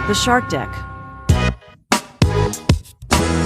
The Shark Deck.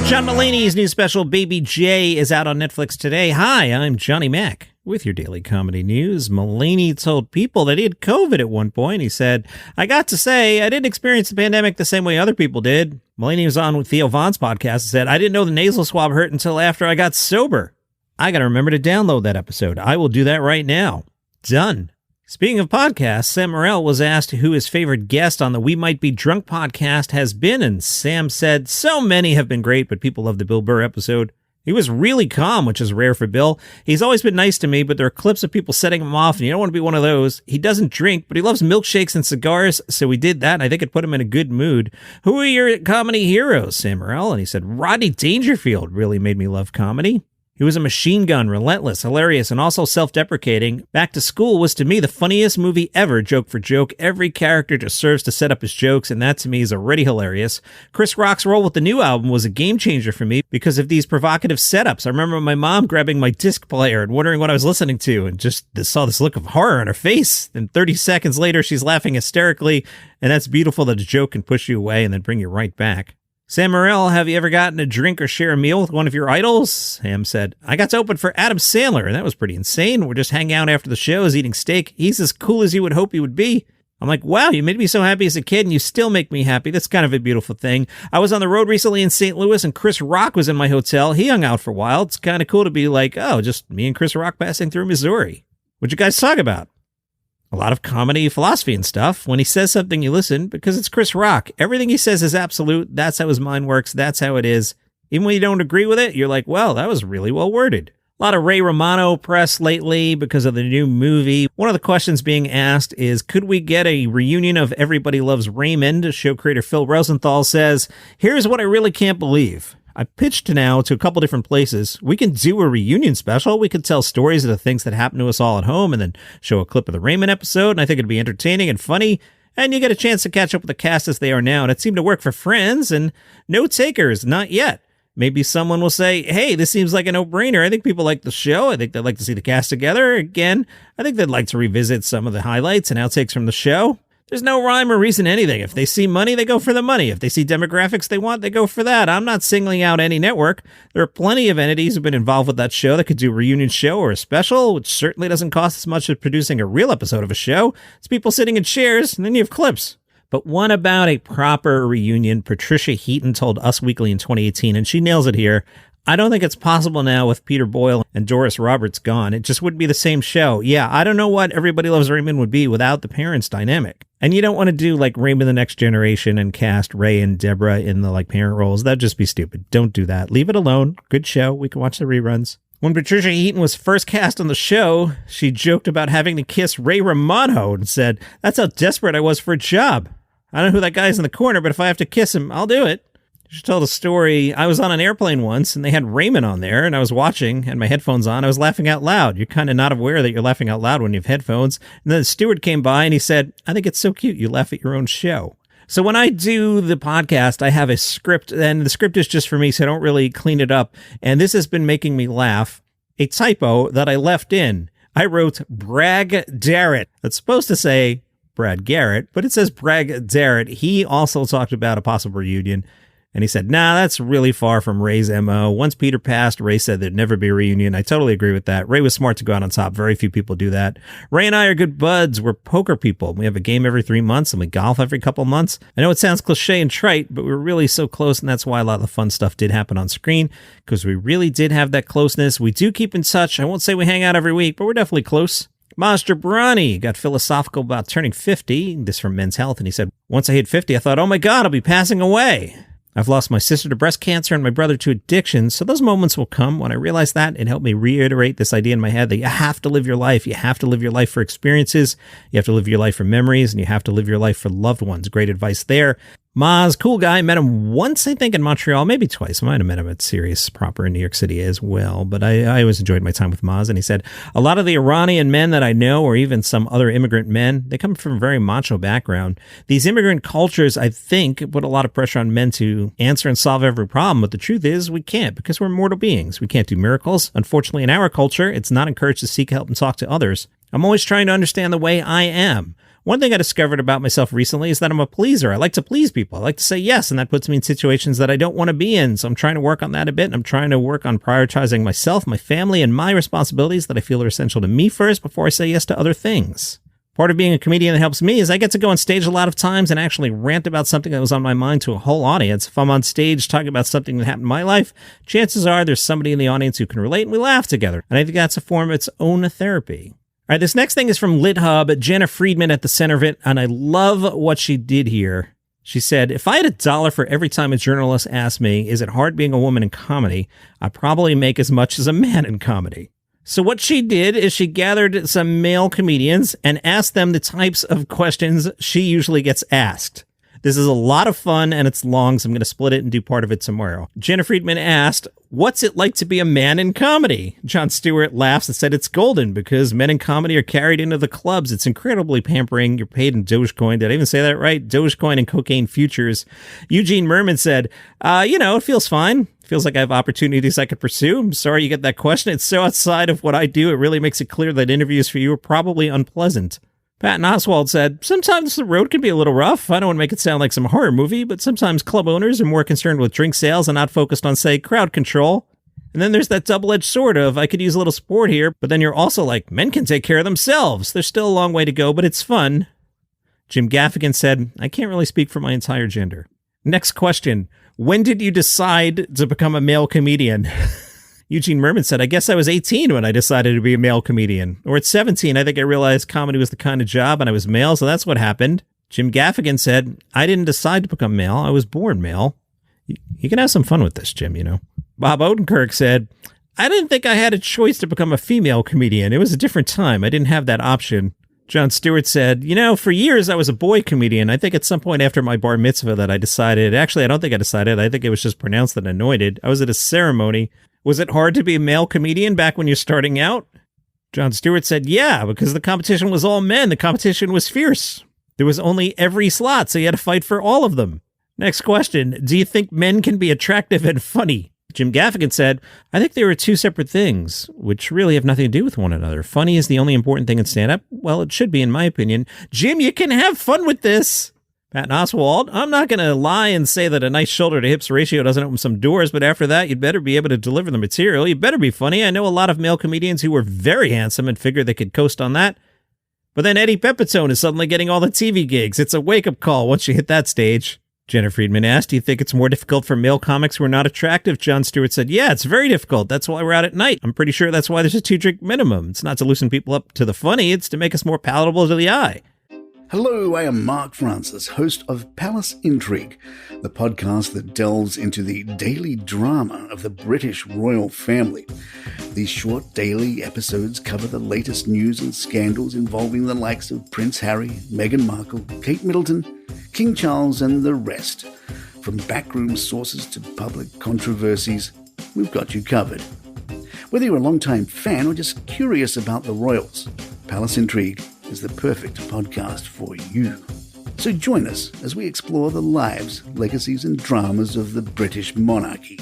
John Mulaney's new special, Baby J, is out on Netflix today. Hi, I'm Johnny Mac with your daily comedy news. Mulaney told people that he had COVID at one point. He said, I got to say, I didn't experience the pandemic the same way other people did. Mulaney was on with Theo Von's podcast and said, I didn't know the nasal swab hurt until after I got sober. I got to remember to download that episode. I will do that right now. Done. Speaking of podcasts, Sam Morril was asked who his favorite guest on the We Might Be Drunk podcast has been, and Sam said, so many have been great, but people love the Bill Burr episode. He was really calm, which is rare for Bill. He's always been nice to me, but there are clips of people setting him off, and you don't want to be one of those. He doesn't drink, but he loves milkshakes and cigars, so we did that, and I think it put him in a good mood. Who are your comedy heroes, Sam Morril? And he said, Rodney Dangerfield really made me love comedy. He was a machine gun, relentless, hilarious, and also self-deprecating. Back to School was, to me, the funniest movie ever, joke for joke. Every character just serves to set up his jokes, and that, to me, is already hilarious. Chris Rock's role with the new album was a game-changer for me because of these provocative setups. I remember my mom grabbing my disc player and wondering what I was listening to, and just saw this look of horror on her face. Then 30 seconds later, she's laughing hysterically, and that's beautiful that a joke can push you away and then bring you right back. Sam Morril, have you ever gotten a drink or share a meal with one of your idols? Sam said, I got to open for Adam Sandler, and that was pretty insane. We're just hanging out after the shows, eating steak. He's as cool as you would hope he would be. I'm like, wow, you made me so happy as a kid, and you still make me happy. That's kind of a beautiful thing. I was on the road recently in St. Louis, and Chris Rock was in my hotel. He hung out for a while. It's kind of cool to be like, oh, just me and Chris Rock passing through Missouri. What'd you guys talk about? A lot of comedy, philosophy, and stuff. When he says something, you listen because it's Chris Rock. Everything he says is absolute. That's how his mind works. That's how it is. Even when you don't agree with it, you're like, well, that was really well worded. A lot of Ray Romano press lately because of the new movie. One of the questions being asked is, could we get a reunion of Everybody Loves Raymond? Show creator Phil Rosenthal says, here's what I really can't believe. I pitched now to a couple different places. We can do a reunion special. We could tell stories of the things that happened to us all at home and then show a clip of the Raymond episode. And I think it'd be entertaining and funny. And you get a chance to catch up with the cast as they are now. And it seemed to work for friends and no takers. Not yet. Maybe someone will say, hey, this seems like a no-brainer. I think people like the show. I think they'd like to see the cast together. Again, I think they'd like to revisit some of the highlights and outtakes from the show. There's no rhyme or reason to anything. If they see money, they go for the money. If they see demographics they want, they go for that. I'm not singling out any network. There are plenty of entities who've been involved with that show that could do a reunion show or a special, which certainly doesn't cost as much as producing a real episode of a show. It's people sitting in chairs, and then you have clips. But what about a proper reunion? Patricia Heaton told Us Weekly in 2018, and she nails it here. I don't think it's possible now with Peter Boyle and Doris Roberts gone. It just wouldn't be the same show. Yeah, I don't know what Everybody Loves Raymond would be without the parents' dynamic. And you don't want to do like Raymond the Next Generation and cast Ray and Deborah in the like parent roles. That'd just be stupid. Don't do that. Leave it alone. Good show. We can watch the reruns. When Patricia Heaton was first cast on the show, she joked about having to kiss Ray Romano and said, that's how desperate I was for a job. I don't know who that guy is in the corner, but if I have to kiss him, I'll do it. She told a story. I was on an airplane once and they had Raymond on there and I was watching, had my headphones on. I was laughing out loud. You're kind of not aware that you're laughing out loud when you have headphones. And then the steward came by and he said, I think it's so cute you laugh at your own show. So when I do the podcast, I have a script, and the script is just for me, so I don't really clean it up. And this has been making me laugh. A typo that I left in. I wrote Bragg Darrett. That's supposed to say Brad Garrett, but it says Bragg Darrett. He also talked about a possible reunion. And he said, nah, that's really far from Ray's MO. Once Peter passed, Ray said there'd never be a reunion. I totally agree with that. Ray was smart to go out on top. Very few people do that. Ray and I are good buds. We're poker people. We have a game every 3 months and we golf every couple months. I know it sounds cliche and trite, but we were really so close. And that's why a lot of the fun stuff did happen on screen, because we really did have that closeness. We do keep in touch. I won't say we hang out every week, but we're definitely close. Maz Jobrani got philosophical about turning 50. This from Men's Health. And he said, once I hit 50, I thought, oh my God, I'll be passing away. I've lost my sister to breast cancer and my brother to addiction, so those moments will come. When I realized that, it helped me reiterate this idea in my head that you have to live your life. You have to live your life for experiences. You have to live your life for memories, and you have to live your life for loved ones. Great advice there. Maz, cool guy. Met him once, I think, in Montreal, maybe twice. I might have met him at Sirius proper in New York City as well. But I always enjoyed my time with Maz. And he said, a lot of the Iranian men that I know, or even some other immigrant men, they come from a very macho background. These immigrant cultures, I think, put a lot of pressure on men to answer and solve every problem. But the truth is, we can't, because we're mortal beings. We can't do miracles. Unfortunately, in our culture, it's not encouraged to seek help and talk to others. I'm always trying to understand the way I am. One thing I discovered about myself recently is that I'm a pleaser. I like to please people. I like to say yes, and that puts me in situations that I don't want to be in. So I'm trying to work on that a bit, and I'm trying to work on prioritizing myself, my family, and my responsibilities that I feel are essential to me first before I say yes to other things. Part of being a comedian that helps me is I get to go on stage a lot of times and actually rant about something that was on my mind to a whole audience. If I'm on stage talking about something that happened in my life, chances are there's somebody in the audience who can relate, and we laugh together. And I think that's a form of its own therapy. All right, this next thing is from LitHub, Jena Friedman at the center of it, and I love what she did here. She said, if I had $1 for every time a journalist asked me, is it hard being a woman in comedy, I'd probably make as much as a man in comedy. So what she did is she gathered some male comedians and asked them the types of questions she usually gets asked. This is a lot of fun, and it's long, so I'm going to split it and do part of it tomorrow. Jena Friedman asked, what's it like to be a man in comedy? Jon Stewart laughs and said it's golden because men in comedy are carried into the clubs. It's incredibly pampering. You're paid in Dogecoin. Did I even say that right? Dogecoin and cocaine futures. Eugene Merman said, it feels fine. Feels like I have opportunities I could pursue. I'm sorry you get that question. It's so outside of what I do. It really makes it clear that interviews for you are probably unpleasant. Patton Oswalt said, sometimes the road can be a little rough. I don't want to make it sound like some horror movie, but sometimes club owners are more concerned with drink sales and not focused on, say, crowd control. And then there's that double-edged sword of, I could use a little support here, but then you're also like, men can take care of themselves. There's still a long way to go, but it's fun. Jim Gaffigan said, I can't really speak for my entire gender. Next question. When did you decide to become a male comedian? Eugene Merman said, I guess I was 18 when I decided to be a male comedian. Or at 17, I think I realized comedy was the kind of job and I was male, so that's what happened. Jim Gaffigan said, I didn't decide to become male. I was born male. You can have some fun with this, Jim, Bob Odenkirk said, I didn't think I had a choice to become a female comedian. It was a different time. I didn't have that option. Jon Stewart said, for years I was a boy comedian. I think at some point after my bar mitzvah that I decided, actually, I don't think I decided. I think it was just pronounced and anointed. I was at a ceremony. Was it hard to be a male comedian back when you're starting out? Jon Stewart said, yeah, because the competition was all men. The competition was fierce. There was only every slot, so you had to fight for all of them. Next question. Do you think men can be attractive and funny? Jim Gaffigan said, I think they were two separate things, which really have nothing to do with one another. Funny is the only important thing in stand-up. Well, it should be, in my opinion. Jim, you can have fun with this. Patton Oswalt, I'm not going to lie and say that a nice shoulder-to-hips ratio doesn't open some doors, but after that, you'd better be able to deliver the material. You better be funny. I know a lot of male comedians who were very handsome and figured they could coast on that. But then Eddie Pepitone is suddenly getting all the TV gigs. It's a wake-up call once you hit that stage. Jena Friedman asked, do you think it's more difficult for male comics who are not attractive? Jon Stewart said, yeah, it's very difficult. That's why we're out at night. I'm pretty sure that's why there's a 2-drink minimum. It's not to loosen people up to the funny. It's to make us more palatable to the eye. Hello, I am Mark Francis, host of Palace Intrigue, the podcast that delves into the daily drama of the British royal family. These short daily episodes cover the latest news and scandals involving the likes of Prince Harry, Meghan Markle, Kate Middleton, King Charles, and the rest. From backroom sources to public controversies, we've got you covered. Whether you're a long-time fan or just curious about the royals, Palace Intrigue is the perfect podcast for you. So join us as we explore the lives, legacies, and dramas of the British monarchy.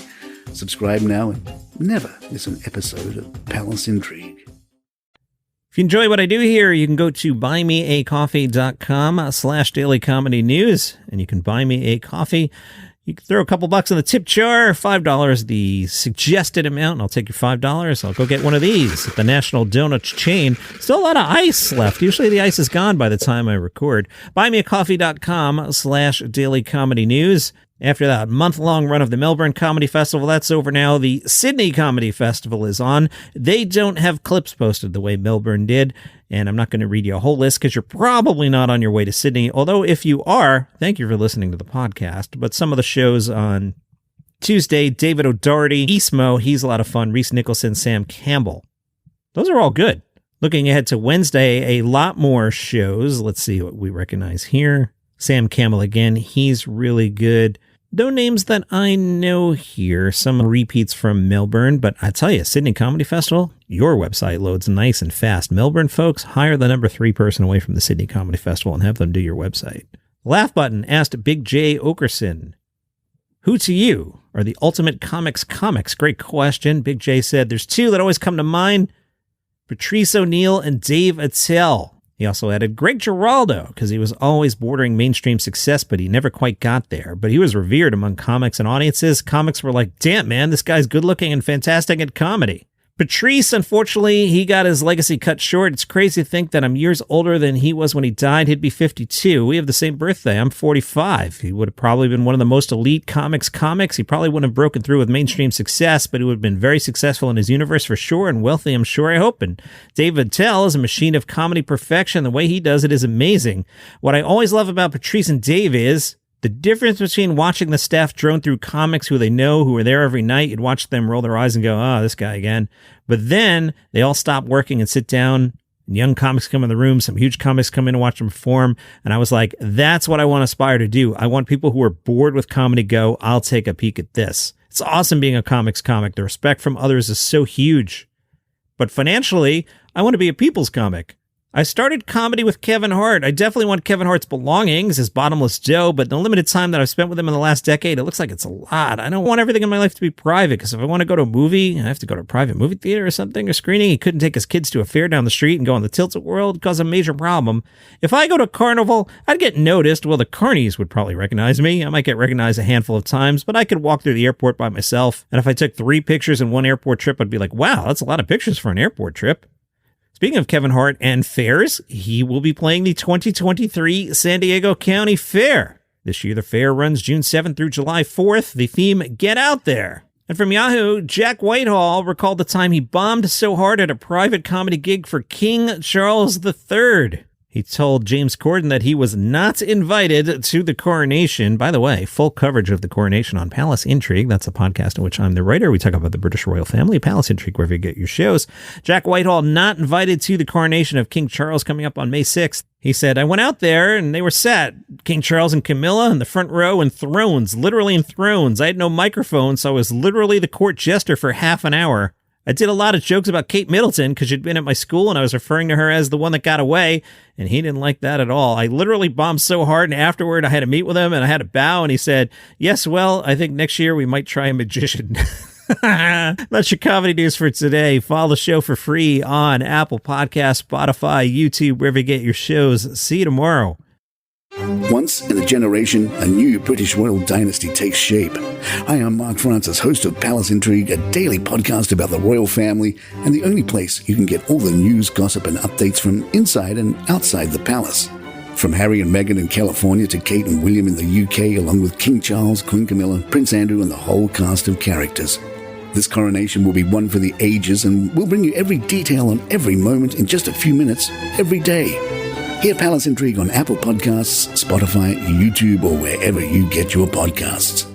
Subscribe now and never miss an episode of Palace Intrigue. If you enjoy what I do here, you can go to buymeacoffee.com/dailycomedynews, and you can buy me a coffee. You can throw a couple bucks in the tip jar, $5 the suggested amount, and I'll take your $5. I'll go get one of these at the National Donuts chain. Still a lot of ice left. Usually the ice is gone by the time I record. Buymeacoffee.com/dailycomedynews. After that month-long run of the Melbourne Comedy Festival, that's over now. The Sydney Comedy Festival is on. They don't have clips posted the way Melbourne did, and I'm not going to read you a whole list because you're probably not on your way to Sydney. Although if you are, thank you for listening to the podcast. But some of the shows on Tuesday, David O'Doherty, Eastmo, he's a lot of fun. Reese Nicholson, Sam Campbell. Those are all good. Looking ahead to Wednesday, a lot more shows. Let's see what we recognize here. Sam Campbell again, he's really good. No names that I know here. Some repeats from Melbourne, but I tell you, Sydney Comedy Festival, your website loads nice and fast. Melbourne folks, hire the number 3 person away from the Sydney Comedy Festival and have them do your website. Laugh Button asked Big Jay Oakerson, who to you are the ultimate comics? Great question. Big Jay said, there's 2 that always come to mind. Patrice O'Neal, and Dave Attell. He also added Greg Giraldo, because he was always bordering mainstream success, but he never quite got there. But he was revered among comics and audiences. Comics were like, damn, man, this guy's good looking and fantastic at comedy. Patrice, unfortunately, he got his legacy cut short. It's crazy to think that I'm years older than he was when he died. He'd be 52. We have the same birthday. I'm 45. He would have probably been one of the most elite comics. He probably wouldn't have broken through with mainstream success, but he would have been very successful in his universe for sure, and wealthy, I'm sure, I hope. And Dave Attell is a machine of comedy perfection. The way he does it is amazing. What I always love about Patrice and Dave is the difference between watching the staff drone through comics who they know, who are there every night. You'd watch them roll their eyes and go, oh, this guy again. But then they all stop working and sit down, and young comics come in the room. Some huge comics come in to watch them perform. And I was like, that's what I want to aspire to do. I want people who are bored with comedy go, I'll take a peek at this. It's awesome being a comics comic. The respect from others is so huge. But financially, I want to be a people's comic. I started comedy with Kevin Hart. I definitely want Kevin Hart's belongings, his bottomless Joe, but in the limited time that I've spent with him in the last decade, it looks like it's a lot. I don't want everything in my life to be private, because if I want to go to a movie, I have to go to a private movie theater or something, or screening. He couldn't take his kids to a fair down the street and go on the Tilt-A-Whirl, cause a major problem. If I go to Carnival, I'd get noticed. Well, the carnies would probably recognize me. I might get recognized a handful of times, but I could walk through the airport by myself. And if I took 3 pictures in one airport trip, I'd be like, wow, that's a lot of pictures for an airport trip. Speaking of Kevin Hart and fairs, he will be playing the 2023 San Diego County Fair. This year, the fair runs June 7th through July 4th. The theme, Get Out There. And from Yahoo, Jack Whitehall recalled the time he bombed so hard at a private comedy gig for King Charles III. He told James Corden that he was not invited to the coronation. By the way, full coverage of the coronation on Palace Intrigue. That's a podcast in which I'm the writer. We talk about the British royal family. Palace Intrigue, wherever you get your shows. Jack Whitehall not invited to the coronation of King Charles coming up on May 6th. He said, I went out there and they were sat, King Charles and Camilla in the front row, in thrones, literally in thrones. I had no microphone, so I was literally the court jester for half an hour. I did a lot of jokes about Kate Middleton because she'd been at my school and I was referring to her as the one that got away, and he didn't like that at all. I literally bombed so hard, and afterward I had to meet with him and I had to bow, and he said, yes, well, I think next year we might try a magician. That's your comedy news for today. Follow the show for free on Apple Podcasts, Spotify, YouTube, wherever you get your shows. See you tomorrow. Once in a generation, a new British royal dynasty takes shape. Hi, I'm Mark Francis, host of Palace Intrigue, a daily podcast about the royal family, and the only place you can get all the news, gossip, and updates from inside and outside the palace. From Harry and Meghan in California to Kate and William in the UK, along with King Charles, Queen Camilla, Prince Andrew, and the whole cast of characters. This coronation will be one for the ages, and we'll bring you every detail on every moment in just a few minutes, every day. Hear Palace Intrigue on Apple Podcasts, Spotify, YouTube, or wherever you get your podcasts.